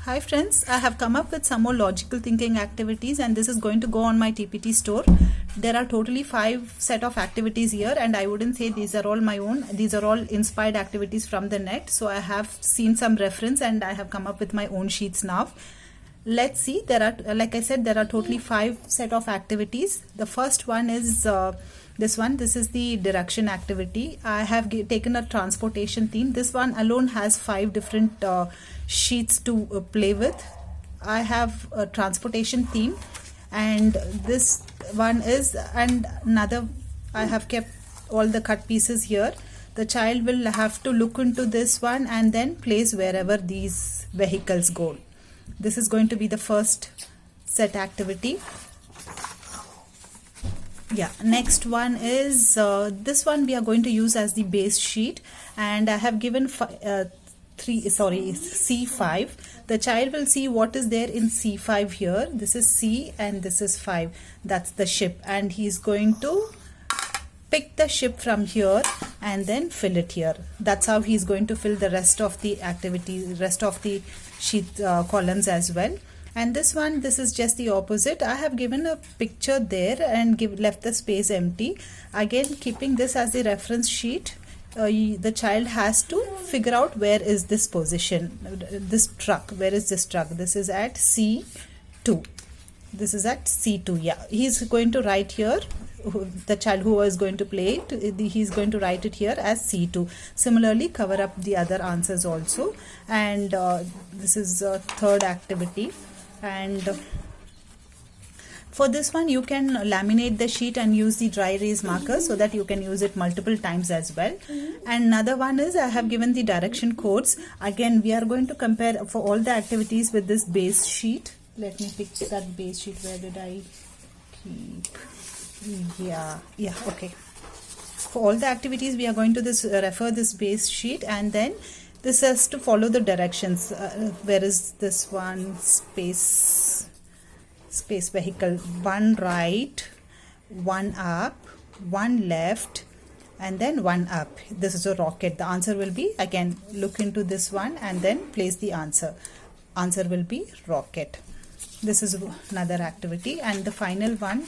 Hi friends, I have come up with some more logical thinking activities and this is going to go on my TPT store. There are totally 5 set of activities here and I wouldn't say these are all my own. These are all inspired activities from the net. So I have seen some reference and I have come up with my own sheets now. Let's see, there are, like I said, there are totally 5 set of activities. The first one is this one. This is the direction activity. I have taken a transportation theme. This one alone has 5 different sheets to play with. I have a transportation theme and this one is, and another, I have kept all the cut pieces here. The child will have to look into this one and then place wherever these vehicles go. This is going to be the first set activity. Yeah, next one is this one we are going to use as the base sheet and I have given C5. The child will see what is there in C5 here. This is C and this is 5. That's the ship and he's going to pick the ship from here and then fill it here. That's how he's going to fill the rest of the activities, rest of the sheet columns as well. And this one, this is just the opposite. I have given a picture there and left the space empty. Again, keeping this as the reference sheet, the child has to figure out where is this position, this truck, where is this truck? This is at C2. This is at C2. Yeah, he's going to write here. The child who is going to play it, he's going to write it here as C2. Similarly, cover up the other answers also. And this is a third activity. And for this one, you can laminate the sheet and use the dry erase marker so that you can use it multiple times as well. And another one is I have given the direction codes. Again, we are going to compare for all the activities with this base sheet. Let me pick that base sheet. Where did I keep? Yeah, okay. For all the activities, we are going to refer this base sheet and then this has to follow the directions. Where is this one? Space vehicle. 1 right, 1 up, 1 left, and then 1 up. This is a rocket. The answer will be, again, look into this one and then place the answer. Answer will be rocket. This is another activity. And the final one,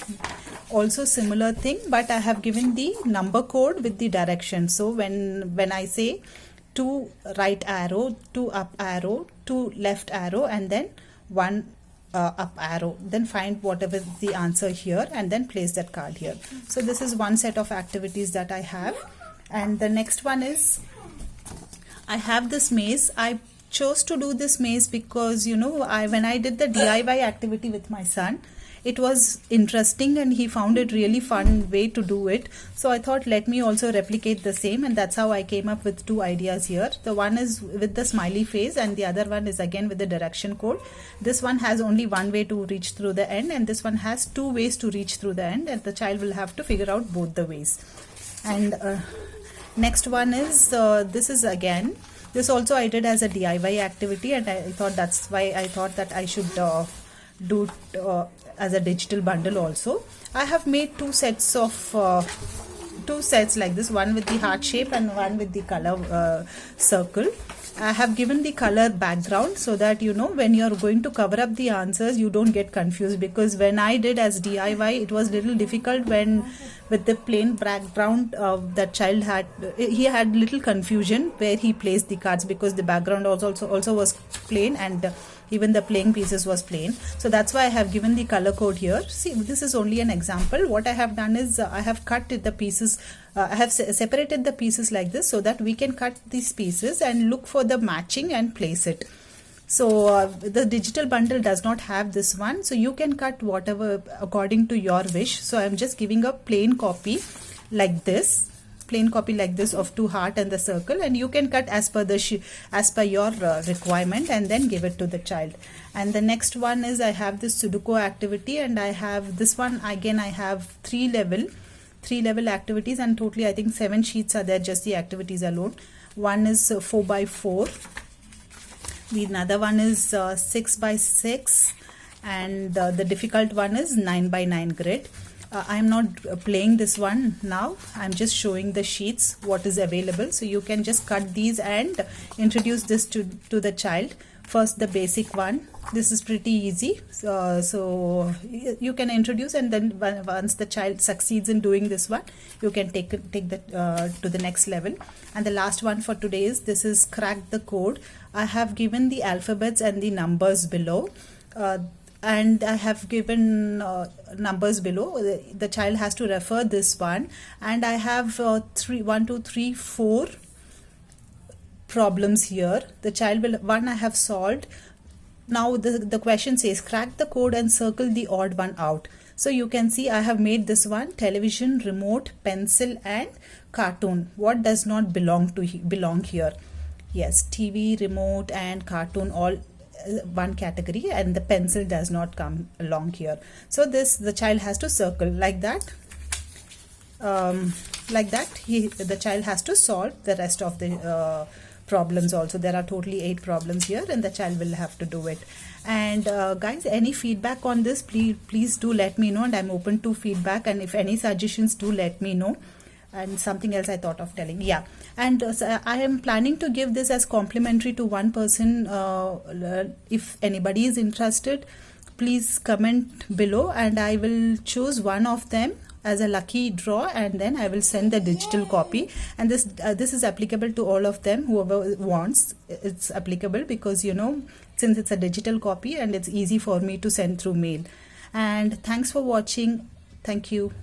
also similar thing, but I have given the number code with the direction. So when I say 2 right arrow, 2 up arrow, 2 left arrow, and then 1 up arrow, then find whatever the answer here and then place that card here. So this is one set of activities that I have. And the next one is I have this maze. I chose to do this maze because, you know, when I did the DIY activity with my son, it was interesting and he found it really fun way to do it. So I thought, let me also replicate the same, and that's how I came up with 2 ideas here. The one is with the smiley face and the other one is again with the direction code. This one has only one way to reach through the end and this one has 2 ways to reach through the end, and the child will have to figure out both the ways. And next one is this is again, this also I did as a DIY activity and I thought that's why I thought that I should do as a digital bundle also. I have made 2 sets of 2 sets like this, one with the heart shape and one with the color circle. I have given the color background so that, you know, when you are going to cover up the answers, you don't get confused, because when I did as DIY, it was little difficult when with the plain background that child had, he had little confusion where he placed the cards, because the background also was plain and even the playing pieces was plain. So that's why I have given the color code here. See, this is only an example. What I have done is I have cut the pieces, I have separated the pieces like this so that we can cut these pieces and look for the matching and place it. So the digital bundle does not have this one, so you can cut whatever according to your wish. So I'm just giving a plain copy like this, of 2 heart and the circle, and you can cut as per your requirement and then give it to the child. And the next one is I have this Sudoku activity, and I have this one again. I have 3 level activities, and totally I think 7 sheets are there, just the activities alone. One is 4 by 4. The another one is 6 by 6, and the difficult one is 9 by 9 grid. I'm not playing this one now. I'm just showing the sheets, what is available. So you can just cut these and introduce this to the child. First, the basic one. This is pretty easy. So you can introduce, and then once the child succeeds in doing this one, you can take that to the next level. And the last one for today is, this is crack the code. I have given the alphabets and the numbers below. And I have given numbers below. The child has to refer this one, and I have 1, 2, 3, 4 problems here. The child will, one I have solved. Now the question says crack the code and circle the odd one out. So you can see I have made this one: television, remote, pencil and cartoon. What does not belong here? Yes, TV, remote and cartoon, all one category, and the pencil does not come along here. So the child has to circle like that. The child has to solve the rest of the problems also. There are totally 8 problems here, and the child will have to do it. And guys, any feedback on this, please do let me know, and I'm open to feedback, and if any suggestions, do let me know. And something else I thought of telling, yeah, and I am planning to give this as complimentary to one person. If anybody is interested, please comment below, and I will choose one of them as a lucky draw, and then I will send the digital copy. And this is applicable to all of them, whoever wants. It's applicable because, you know, since it's a digital copy and it's easy for me to send through mail. And thanks for watching. Thank you.